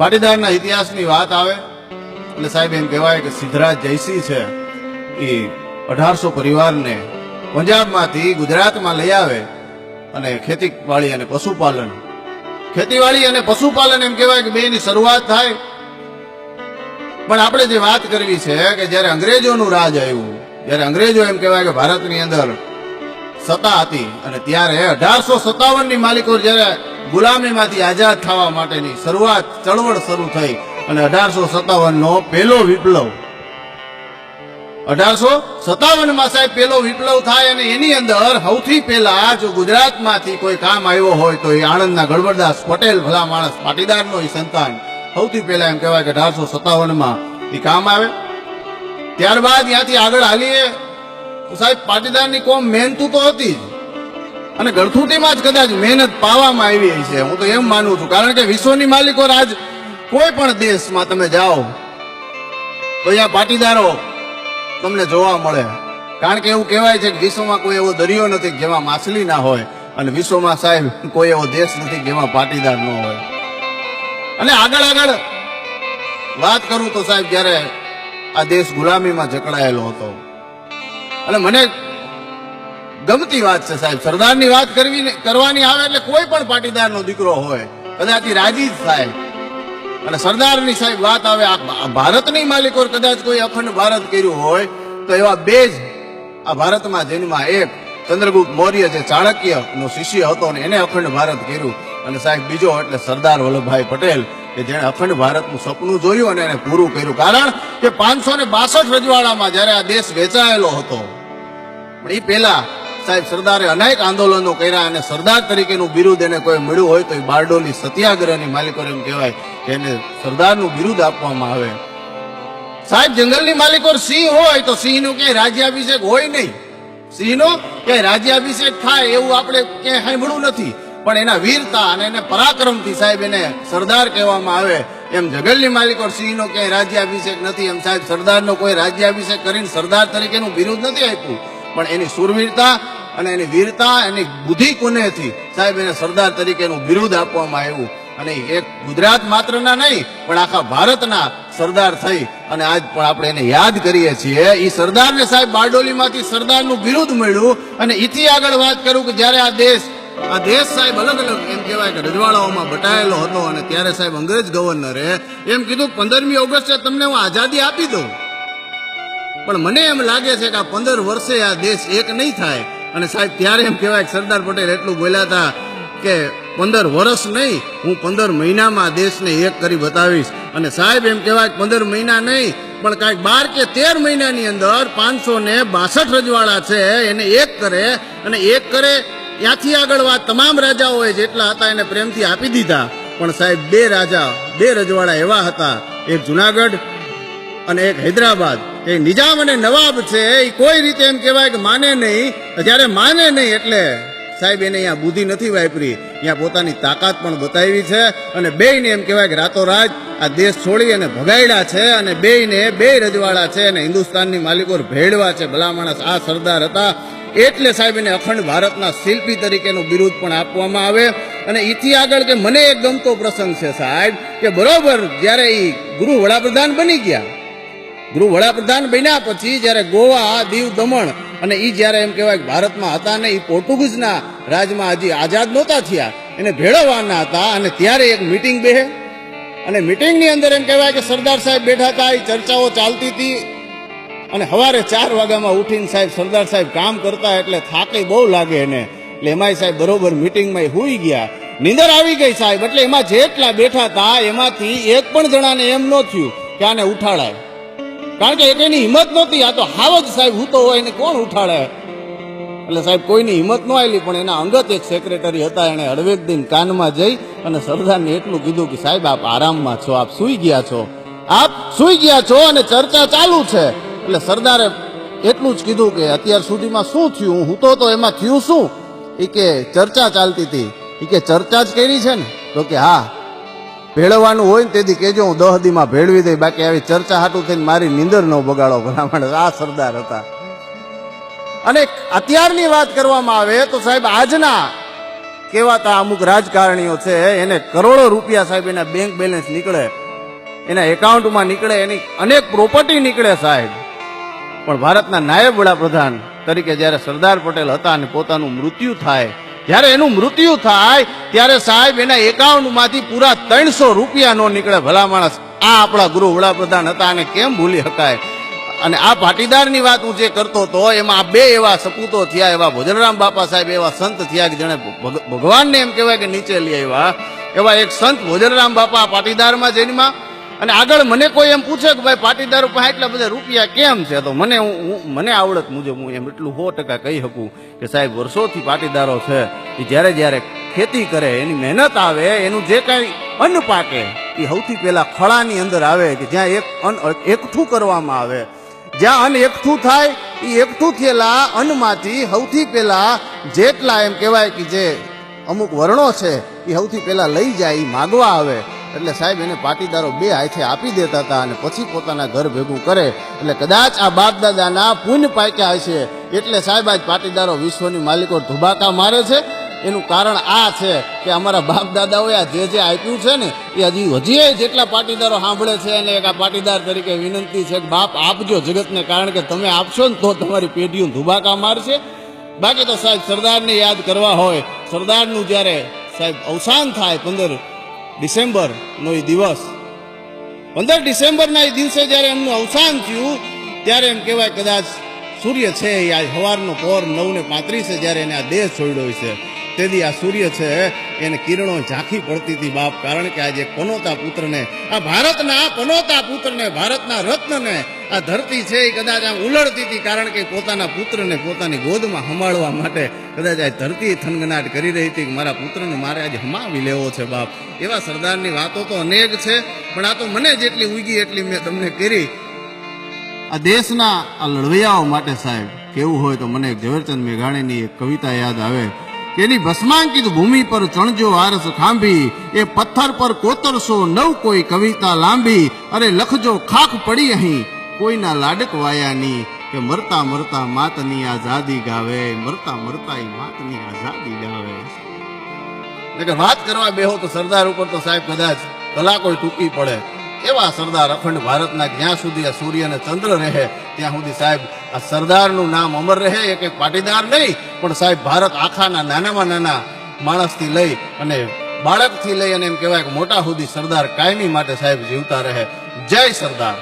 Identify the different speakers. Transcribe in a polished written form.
Speaker 1: પાટીદારના ઇતિહાસની વાત આવે એટલે સાહેબ એમ કહેવાય કે સિદ્ધરાજ જયસિંહ છે એ 1800 પરિવારને પંજાબમાંથી ગુજરાતમાં લઈ આવે અને ખેતીવાડી અને પશુપાલન, ખેતીવાડી અને પશુપાલન એમ કહેવાય કે બેની શરૂઆત થાય. પણ આપણે જે વાત કરવી છે કે જ્યારે અંગ્રેજોનું રાજ આવ્યું, જ્યારે અંગ્રેજો એમ કહેવાય કે ભારતની અંદર સત્તા હતી અને ત્યારે 1857 ની માલિકો જ્યારે ગુલામીમાંથી આઝાદ થવા માટેની શરૂઆત ચળવળ શરૂ થઈ અને 1857 નો પહેલો વિપ્લવ, 1857 માં સાહેબ પહેલો વિપ્લવ થાય અને એની અંદર સૌથી પહેલા જો ગુજરાતમાંથી કોઈ કામ આવ્યો હોય તો એ આણંદના ગળવરદાસ પટેલ, ભલા માણસ, પાટીદારનો એ સંતાન સૌથી પહેલા એમ કહેવાય કે 1857 માં એ કામ આવે. ત્યારબાદ ત્યાંથી આગળ હાલીએ તો સાહેબ પાટીદારની કોમ મહેનતુ તો હતી જ અને ગળથુટીમાં જ કદાચ મહેનત પાવામાં આવી છે, હું તો એમ માનું છું. કારણ કે વિશ્વની માલિકો રાજ કોઈ પણ દેશમાં તમે જાઓ તો અહીંયા પાટીદારો તમને જોવા મળે. કારણ કે એવું કહેવાય છે કે વિશ્વમાં કોઈ એવો દરિયો નથી જેમાં માછલી ના હોય અને વિશ્વમાં સાહેબ કોઈ એવો દેશ નથી જેમાં પાટીદાર ન હોય. અને આગળ વાત કરું તો સાહેબ જ્યારે આ દેશ ગુલામીમાં જકડાયેલો હતો અને મને ગમતી વાત છે સાહેબ, સરદારની વાત કરવાની આવે એટલે કોઈ પણ પાટીદારનો દીકરો હોય કદાચ રાજી જ થાય. અને સરદારની સાહેબ વાત આવે, આ ભારતની માલિકો કદાચ કોઈ અખંડ ભારત કર્યું હોય તો એવા બે જ આ ભારતમાં જન્મા, એક ચંદ્રગુપ્ત મૌર્ય જે ચાણક્ય નો શિષ્ય હતો ને એને અખંડ ભારત કર્યું અને સાહેબ બીજો એટલે સરદાર વલ્લભભાઈ પટેલ કે જેણે અખંડ ભારતનું સપનું જોયું અને એને પૂરું કર્યું. કારણ કે 562 રજવાડામાં જ્યારે આ દેશ વેચાયેલો હતો પણ એ પહેલા સાહેબ સરદારે અનેક આંદોલનો કર્યા અને સરદાર તરીકેનું બિરુદ એને કોઈ મળ્યું હોય તો એ બારડોલી સત્યાગ્રહની માલિકો એમ કહેવાય કે એને સરદારનું બિરુદ આપવામાં આવે. સાહેબ જંગલની માલિકો સિંહ હોય તો સિંહનું ક્યાંય રાજ્યાભિષેક હોય નહીં, સિંહનો ક્યાંય રાજ્યાભિષેક થાય એવું આપણે ક્યાંય સાંભળ્યું નથી. પણ એના વીરતા અને એને પરાક્રમથી સાહેબ એને સરદાર કહેવામાં આવે. એમ જંગલની માલિકો સિંહનો ક્યાંય રાજ્યાભિષેક નથી, એમ સાહેબ સરદારનો કોઈ રાજ્યાભિષેક કરીને સરદાર તરીકેનું બિરુદ નથી આપ્યું. પણ એની સુરવીરતા અને એની વીરતા, એની બુદ્ધિ કુનેથી સાહેબ એને સરદાર તરીકેનું બિરુદ આપવામાં આવ્યું. અને એક ગુજરાત માત્રના નહીં પણ આખા ભારતના સરદાર થઈ અને આજ પણ આપણે એને યાદ કરીએ છીએ. એ સરદારને સાહેબ બારડોલીમાંથી સરદારનું બિરુદ મળ્યું. અને એથી આગળ વાત કરું કે જ્યારે આ દેશ સાહેબ અલગ અલગ એમ કહેવાય કે રજવાડાઓમાં બટાયેલો હતો અને ત્યારે સાહેબ અંગ્રેજ ગવર્નરે એમ કીધું 15મી ઓગસ્ટે તમને હું આઝાદી આપી દઉં. પણ મને એમ લાગે છે કે આ 15 વર્ષે આ દેશ એક નહીં થાય. અને સાહેબ ત્યારે એમ કહેવાય કે સરદાર પટેલ એટલું બોલ્યા હતા કે 15 વર્ષ નહીં, હું 15 મહિનામાં દેશને એક કરી બતાવીશ. અને સાહેબ એમ કહેવાય કે 15 મહિના નહીં પણ કાંઈક 12 કે 13 મહિનાની અંદર 562 રજવાડા છે એને એક કરે. અને એક કરે ત્યાંથી આગળ વાત તમામ રાજાઓએ જેટલા હતા એને પ્રેમથી આપી દીધા. પણ સાહેબ બે રજવાડા એવા હતા, એક જુનાગઢ અને એક હૈદરાબાદ. એ નિજામ અને નવાબ છે એ કોઈ રીતે એમ કહેવાય કે માને નહીં. જ્યારે માને નહીં એટલે સાહેબ એને અહીંયા બુદ્ધિ નથી વાપરી, અહીંયા પોતાની તાકાત પણ બતાવી છે. અને બેયને એમ કહેવાય કે રાતોરાત આ દેશ છોડી અને ભગાડ્યા છે. અને બેયને બે રજવાડા છે અને હિન્દુસ્તાનની માલિકો ભેળવા છે. ભલા માણસ આ સરદાર હતા એટલે સાહેબ એને અખંડ ભારતના શિલ્પી તરીકેનું બિરુદ પણ આપવામાં આવે. અને એથી આગળ કે મને એક ગમતો પ્રસંગ છે સાહેબ કે બરોબર જ્યારે એ ગૃહ વડાપ્રધાન બની ગયા, ગૃહ વડાપ્રધાન બન્યા પછી જ્યારે ગોવા, દીવ, દમણ અને એ જ્યારે એમ કહેવાય કે ભારતમાં હતા ને એ પોર્ટુગીઝના રાજમાં હજી આઝાદ નહોતા થયા, એને ભેળવવાના હતા. અને ત્યારે એક મિટિંગ બેહે અને મિટિંગની અંદર એમ કહેવાય કે સરદાર સાહેબ બેઠા હતા, એ ચર્ચાઓ ચાલતી હતી. અને સવારે 4 વાગ્યામાં ઉઠીને સાહેબ સરદાર સાહેબ કામ કરતા એટલે થાકે બહુ લાગે એને, એટલે એમાંય સાહેબ બરોબર મિટિંગમાં હુઈ ગયા, નીંદર આવી ગઈ સાહેબ. એટલે એમાં જેટલા બેઠા હતા એમાંથી એક પણ જણાને એમ ન થયું કે આને ઉઠાડાય. કારણ કે એની હિંમત નહોતી, આ તો હાવ જ સાહેબ હૂતો હોય એને કોણ ઉઠાડે. એટલે સાહેબ કોઈની હિંમત ન આવેલી. પણ એના અંગત એક સેક્રેટરી હતા, એને હળવેક દિન કાનમાં જઈ અને સરદારને એટલું કીધું કે સાહેબ આપ આરામમાં છો, આપ સૂઈ ગયા છો અને ચર્ચા ચાલુ છે. એટલે સરદારે એટલું જ કીધું કે અત્યાર સુધીમાં શું થયું, હું હૂતો તો એમાં થયું શું? એ કે ચર્ચા ચાલતી હતી. એ કે ચર્ચા જ કરી છે ને? તો કે હા, ભેળવવાનું હોય ને તેથી કેજો, હું 10 દીમાં ભેળવી દઈ, બાકી આવી ચર્ચા હાટું થઈને મારી નીંદર ન બગાડો. ભલા આ સરદાર હતા. અને અત્યારની વાત કરવામાં આવે તો સાહેબ આજના કેવાતા અમુક રાજકારણીઓ છે, એને કરોડો રૂપિયા સાહેબ એના બેંક બેલેન્સ નીકળે, એના એકાઉન્ટમાં નીકળે, એની અનેક પ્રોપર્ટી નીકળે સાહેબ, પણ ભારતના નાયબ વડાપ્રધાન તરીકે જ્યારે સરદાર પટેલ હતા અને પોતાનું મૃત્યુ થાય, જ્યારે એનું મૃત્યુ થાય ત્યારે સાહેબ એના એકાઉન્ટમાંથી પૂરા 300 રૂપિયા નો નીકળે. ભલા માણસ, આ આપણા ગૃહ વડાપ્રધાન હતા, અને કેમ ભૂલી શકાય? અને આ પાટીદારની વાત હું જે કરતો હતો એમાં આ બે એવા સપૂતો થયા, એવા ભોજરામ બાપા સાહેબ એવા સંત થયા કે જેણે ભગવાનને એમ કહેવાય કે નીચે લઈ આવ્યા. એવા એક સંત ભોજરામ બાપા પાટીદારમાં જન્મા. અને આગળ મને કોઈ એમ પૂછે કે ભાઈ પાટીદારો પાસે એટલા બધા રૂપિયા કેમ છે, તો મને આવડત મુજબ હું એમ એટલું 100% કહી શકું કે સાહેબ વર્ષોથી પાટીદારો છે એ જ્યારે જ્યારે ખેતી કરે, એની મહેનત આવે, એનું જે કાંઈ અન્ન પાકે એ સૌથી પહેલા ખળાની અંદર આવે, કે જ્યાં એક અન્ન એકઠું કરવામાં આવે. જ્યાં અન્ન એકઠું થાય એ એકઠું થયેલા અન્નમાંથી સૌથી પહેલા જેટલા એમ કહેવાય કે જે અમુક વર્ણો છે એ સૌથી પહેલા લઈ જાય, એ માગવા આવે. એટલે સાહેબ એને પાટીદારો 2 હાથે આપી દેતા હતા અને પછી પોતાના ઘર ભેગું કરે. એટલે કદાચ આ બાપ દાદાના પુણ્ય પાક્યા હશે, એટલે સાહેબ આજ પાટીદારો વિશ્વની માલિકો ધુબાકા મારે છે. એનું કારણ આ છે કે અમારા બાપ દાદાઓએ આ જે આપ્યું છે ને એ હજી જેટલા પાટીદારો સાંભળે છે, અને એક આ પાટીદાર તરીકે વિનંતી છે કે બાપ આપજો જગતને, કારણ કે તમે આપશો ને તો તમારી પેઢીઓ ધુબાકા મારશે. બાકી તો સાહેબ સરદારને યાદ કરવા હોય, સરદારનું જ્યારે સાહેબ અવસાન થાય 15 ડિસેમ્બરનો એ દિવસ, 15 ડિસેમ્બરના એ દિવસે જ્યારે એમનું અવસાન થયું ત્યારે એમ કહેવાય કદાચ સૂર્ય છે એ આજ સવારનો પોર 9:35 જ્યારે એને આ દેહ છોડ્યો છે, તેથી આ સૂર્ય છે એને કિરણો ઝાંખી પડતી હતી બાપ, કારણ કે આજે પનોતા પુત્રને, આ ભારતના પનોતા પુત્રને, ભારતના રત્નને આ ધરતી છે એ કદાચ આમ ઉલળતી હતી, કારણ કે પોતાના પુત્રને પોતાની ગોદમાં સંભાળવા માટે કદાચ આ ધરતી થનગનાટ કરી રહી હતી કે મારા પુત્રને મારે આજે હમાવી લેવો છે બાપ. એવા સરદારની વાતો તો અનેક છે, પણ આ તો મને જેટલી ઉગી એટલી મેં તમને કરી. આ દેશના આ લડવૈયાઓ માટે સાહેબ કેવું હોય તો મને ઝવેરચંદ મેઘાણીની એક કવિતા યાદ આવે કે એની ભસ્માંકિત ભૂમિ પર ચણજો આરસ ખાંભી, એ પથ્થર પર કોતરશો નવ કોઈ કવિતા લાંબી, અરે લખજો ખાખ પડી અહીં કોઈના લાડક વાયાની, કે મરતા મરતા માતની આઝાદી ગાવે, મરતા મરતા એ માતની આઝાદી ગાવે. એટલે કે વાત કરવા બેહો તો સરદાર ઉપર તો સાહેબ કદાચ કલાકો ટૂંકી પડે. એવા સરદાર અખંડ ભારતના જ્યાં સુધી આ સૂર્ય અને ચંદ્ર રહે ત્યાં સુધી સાહેબ આ સરદારનું નામ અમર રહે. એક પાટીદાર નહીં પણ સાહેબ ભારત આખાના નાનામાં નાના માણસથી લઈ અને બાળકથી લઈ અને એમ કહેવાય કે મોટા સુધી સરદાર કાયમી માટે સાહેબ જીવતા રહે. જય સરદાર.